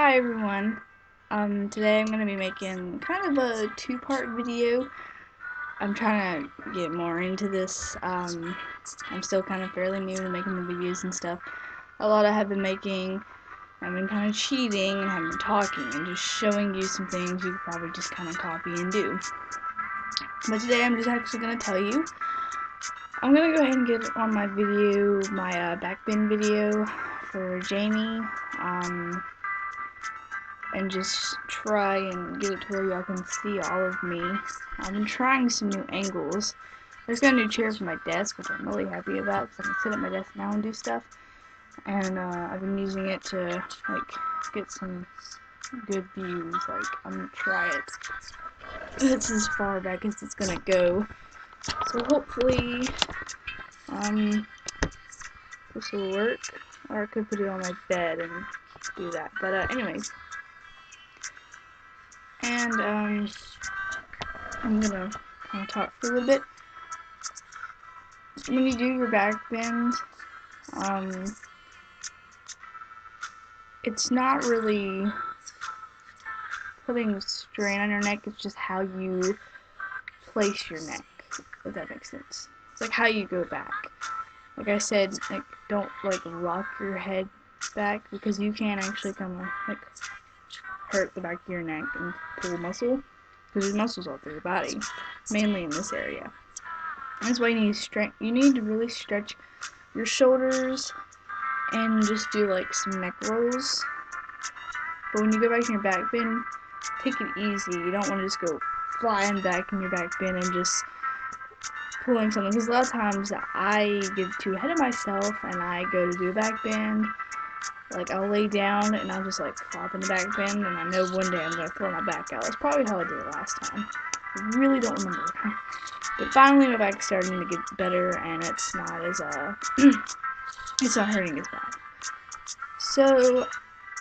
Hi everyone. Today I'm going to be making kind of a two-part video. I'm trying to get more into this. I'm still kind of fairly new to making the videos and stuff. A lot I have been making, I've been kind of cheating and have been talking and just showing you some things you could probably just kind of copy and do. But today I'm just actually going to tell you. I'm going to go ahead and get on my video, my backbend video for Jamie. And just try and get it to where y'all can see all of me. I've been trying some new angles. I just got a new chair for my desk, which I'm really happy about because I can sit at my desk now and do stuff. And I've been using it to get some good views. I'm gonna try it. It's as far back as it's gonna go. So hopefully this will work. Or I could put it on my bed and do that. But anyways. And I'm gonna kind of talk for a little bit. When you do your back bend, it's not really putting strain on your neck, it's just how you place your neck, if that makes sense. It's like how you go back. Like I said, don't rock your head back, because you can actually kind of hurt the back of your neck and pull muscle, because there's muscles all through your body, mainly in this area. That's why you need to really stretch your shoulders and just do some neck rolls. But when you go back in your back bend, take it easy. You don't want to just go flying back in your back bend and just pulling something, because a lot of times I get too ahead of myself and I go to do a back bend. I'll lay down and I'll just flop in the back bend, and I know one day I'm gonna throw my back out. That's probably how I did it last time. I really don't remember. But finally my back's starting to get better and it's not as it's not hurting as bad. So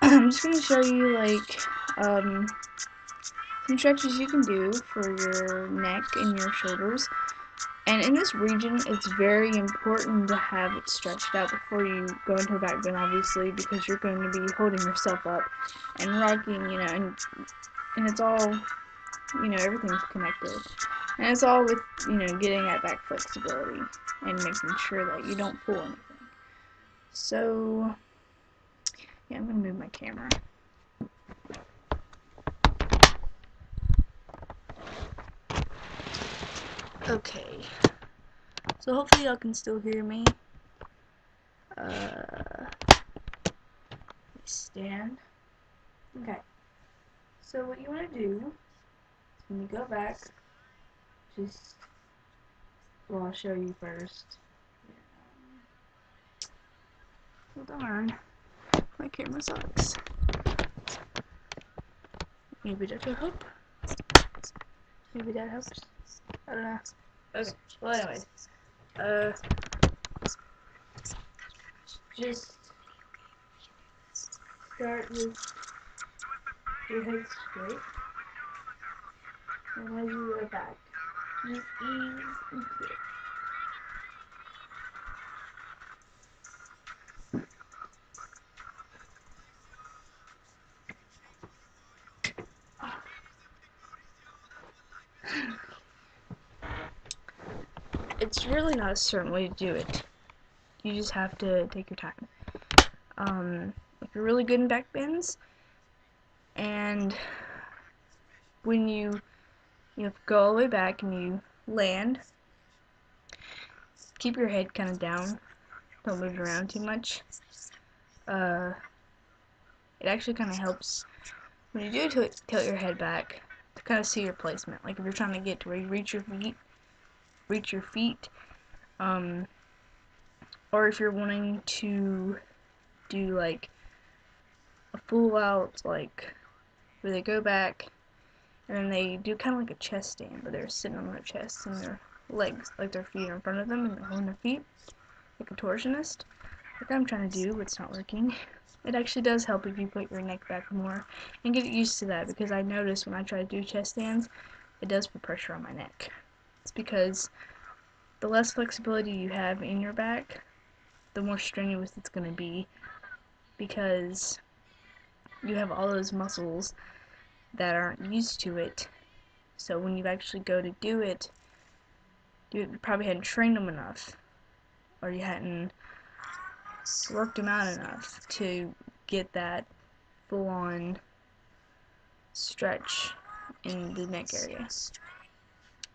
I'm just gonna show you some stretches you can do for your neck and your shoulders. And in this region, it's very important to have it stretched out before you go into a back bend, obviously, because you're going to be holding yourself up and rocking, and it's all, everything's connected. And it's all with, getting that back flexibility and making sure that you don't pull anything. So, yeah, I'm going to move my camera. Okay. So hopefully y'all can still hear me. Stand. Okay. So what you want to do is when you go back, I'll show you first. Oh darn, my camera sucks. Maybe that will help. Maybe that helps. I don't know. Okay. Well, anyways, just start with your head straight, and as you go back, just ease into it. It's really not a certain way to do it. You just have to take your time. If you're really good in back bends, and when you go all the way back and you land, keep your head kind of down. Don't move it around too much. It actually kind of helps when you do tilt your head back to kind of see your placement. Like if you're trying to get to where you reach your feet, or if you're wanting to do a full out where they go back and then they do kind of like a chest stand, but they're sitting on their chest and their legs, their feet are in front of them and they're holding their feet like a contortionist. Like I'm trying to do, but it's not working. It actually does help if you put your neck back more and get used to that, because I notice when I try to do chest stands, it does put pressure on my neck. It's because the less flexibility you have in your back, the more strenuous it's going to be, because you have all those muscles that aren't used to it. So when you actually go to do it, you probably hadn't trained them enough, or you hadn't worked them out enough to get that full-on stretch in the neck area.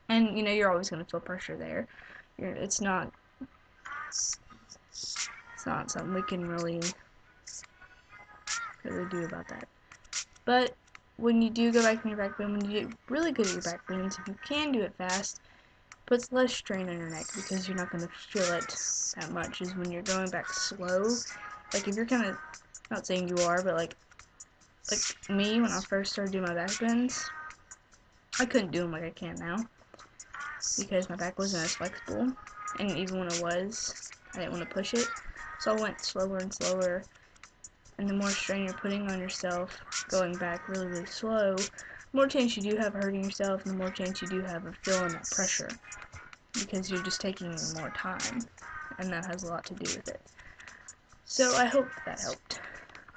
And you know, you're always going to feel pressure there. It's not something we can really do about that. But when you do go back in your back bend, when you get really good at your back bends, if you can do it fast, it puts less strain on your neck because you're not going to feel it that much as when you're going back slow. Like if you're kind of, not saying you are, but like me when I first started doing my back bends, I couldn't do them like I can now because my back wasn't as flexible, and even when it was, I didn't want to push it, so I went slower and slower. And the more strain you're putting on yourself, going back really, really slow, the more chance you do have of hurting yourself, and the more chance you do have of feeling that pressure, because you're just taking more time, and that has a lot to do with it. So I hope that helped.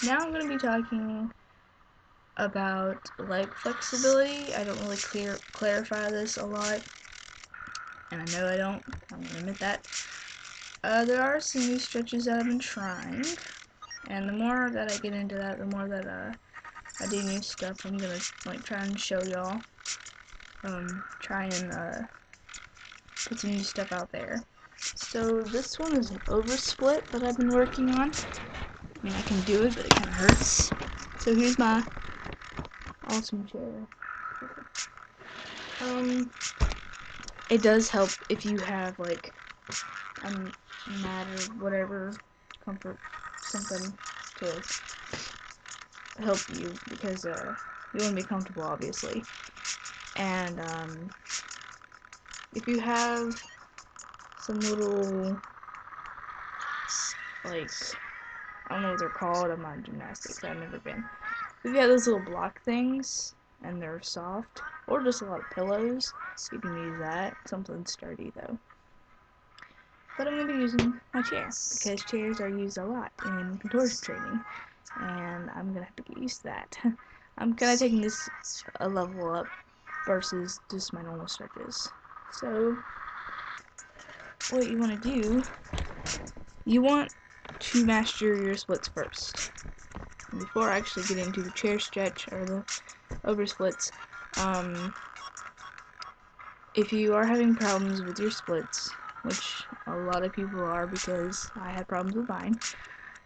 Now I'm going to be talking about leg flexibility. I don't really clarify this a lot, and I know I don't. I'm going to admit that. There are some new stretches that I've been trying, and the more that I get into that, the more that I do new stuff. I'm gonna like try and show y'all. Try and put some new stuff out there. So this one is an oversplit that I've been working on. I mean, I can do it, but it kind of hurts. So here's my awesome chair. It does help if you have like a mat or whatever, comfort, something to help you, because you want to be comfortable, obviously. And if you have some little, like, I don't know what they're called, I'm not in gymnastics, I've never been. If you have those little block things and they're soft, or just a lot of pillows, you can use that. Something sturdy though. But I'm going to be using my chair, because chairs are used a lot in contortion training, and I'm going to have to get used to that. I'm kind of taking this a level up versus just my normal stretches. So, what you want to do, you want to master your splits first. And before I actually get into the chair stretch or the over splits, if you are having problems with your splits, which a lot of people are because I had problems with mine,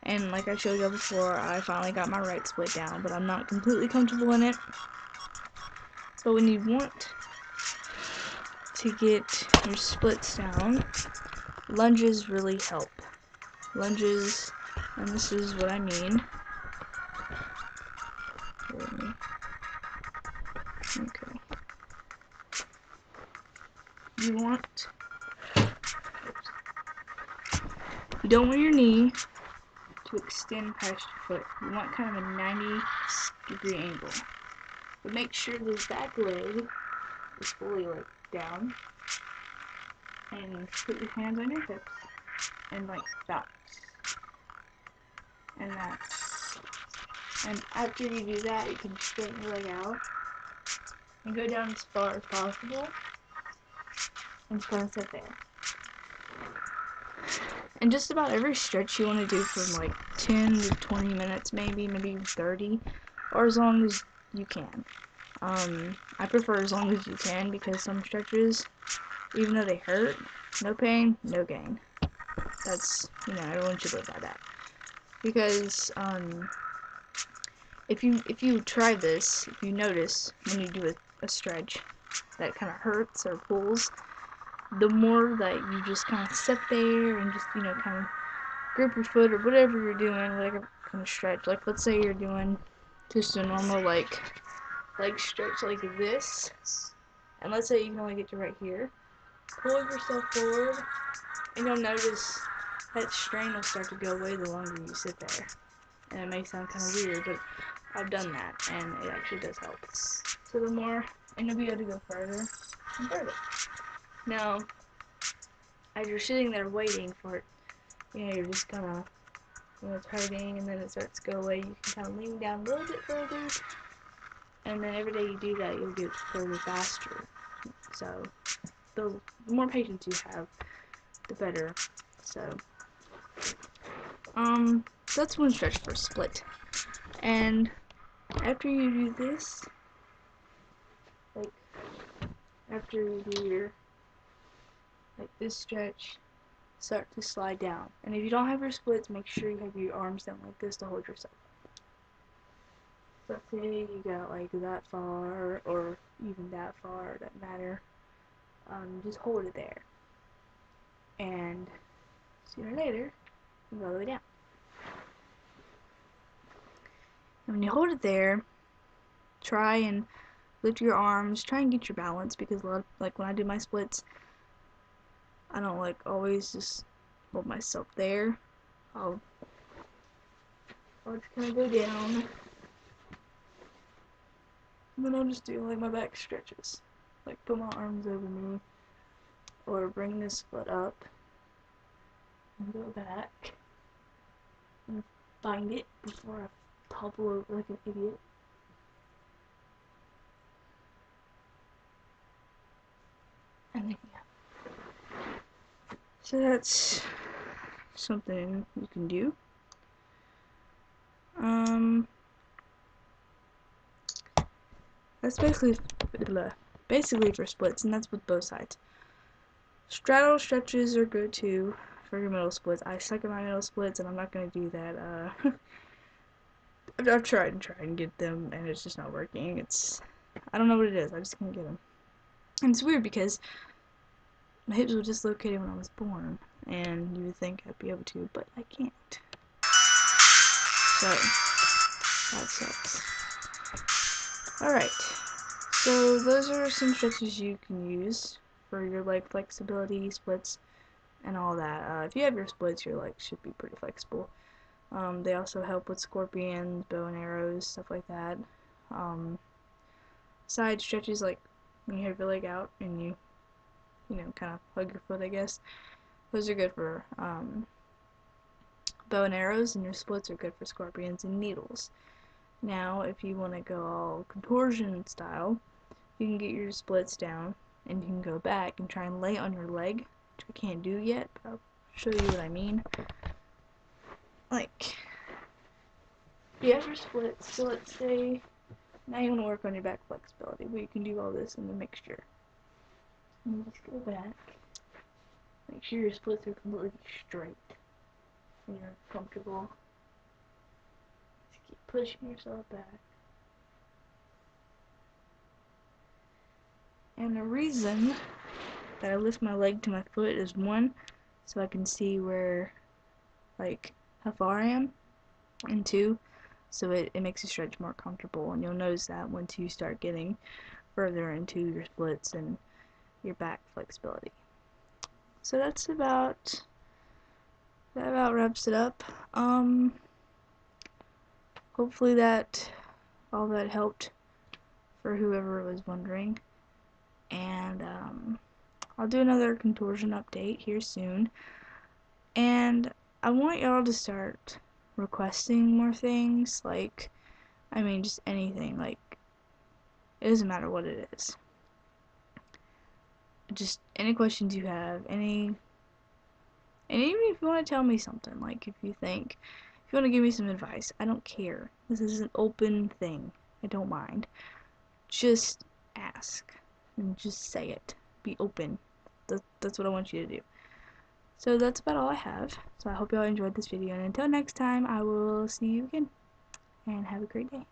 and like I showed you before, I finally got my right split down, but I'm not completely comfortable in it. But when you want to get your splits down, lunges really help. Lunges, and this is what I mean. Okay. You don't want your knee to extend past your foot. You want kind of a 90-degree angle. But make sure this back leg is fully like down. And put your hands on your hips and like that. And that. And after you do that, you can straighten your leg out and go down as far as possible and place it there. And just about every stretch you want to do from like 10 to 20 minutes, maybe 30, or as long as you can. I prefer as long as you can, because some stretches, even though they hurt, no pain, no gain. That's, you know, everyone should live by that. Because, if you try this, if you notice when you do a stretch that kind of hurts or pulls, the more that you just kind of sit there and just, you know, kind of grip your foot or whatever you're doing, whatever kind of stretch. Like, let's say you're doing just a normal, like, leg stretch like this, and let's say you can only get to right here. Pull yourself forward, and you'll notice that strain will start to go away the longer you sit there. And it may sound kind of weird, but I've done that, and it actually does help. So the more, and you'll be able to go further and further. Now, as you're sitting there waiting for it, you know, you're just gonna when it's hurting and then it starts to go away, you can kind of lean down a little bit further, and then every day you do that, you'll get further faster. So the more patience you have, the better. So that's one stretch for a split. And after you do this, like after you do your like this stretch, start to slide down. And if you don't have your splits, make sure you have your arms down like this to hold yourself. Let's say you got like that far or even that far, doesn't matter. Just hold it there. And sooner or later, you go all the way down. And when you hold it there, try and lift your arms, try and get your balance, because a lot of, like when I do my splits, I don't like always just hold myself there. I'll just kind of go down, and then I'll just do like my back stretches, like put my arms over me, or bring this foot up and go back and find it before I topple over like an idiot. And then yeah. So that's something you can do. That's basically for splits, and that's with both sides. Straddle stretches are good too for your middle splits. I suck at my middle splits, and I'm not gonna do that. I've tried and get them, and it's just not working. I don't know what it is. I just can't get them. And it's weird because my hips were dislocated when I was born, and you would think I'd be able to, but I can't. So that sucks. Alright, so those are some stretches you can use for your leg flexibility, splits, and all that. If you have your splits, your legs should be pretty flexible. They also help with scorpions, bow and arrows, stuff like that. Side stretches, like when you have your leg out and you kind of hug your foot, I guess. Those are good for bow and arrows, and your splits are good for scorpions and needles. Now, if you want to go all contortion style, you can get your splits down, and you can go back and try and lay on your leg, which I can't do yet, but I'll show you what I mean. Like, you have your splits, so let's say now you want to work on your back flexibility, but you can do all this in the mixture. And just go back, make sure your splits are completely straight, and you're comfortable. Just keep pushing yourself back. And the reason that I lift my leg to my foot is, one, so I can see where, like, how far I am, and two, so it makes the stretch more comfortable, and you'll notice that once you start getting further into your splits and your back flexibility. So that about wraps it up. Hopefully all that helped for whoever was wondering. And I'll do another contortion update here soon. And I want y'all to start requesting more things, like, I mean, just anything, like, it doesn't matter what it is. Just any questions you have, and even if you want to tell me something, like if you want to give me some advice, I don't care. This is an open thing. I don't mind. Just ask and just say it. Be open. That's what I want you to do. So that's about all I have. So I hope y'all enjoyed this video, and until next time, I will see you again, and have a great day.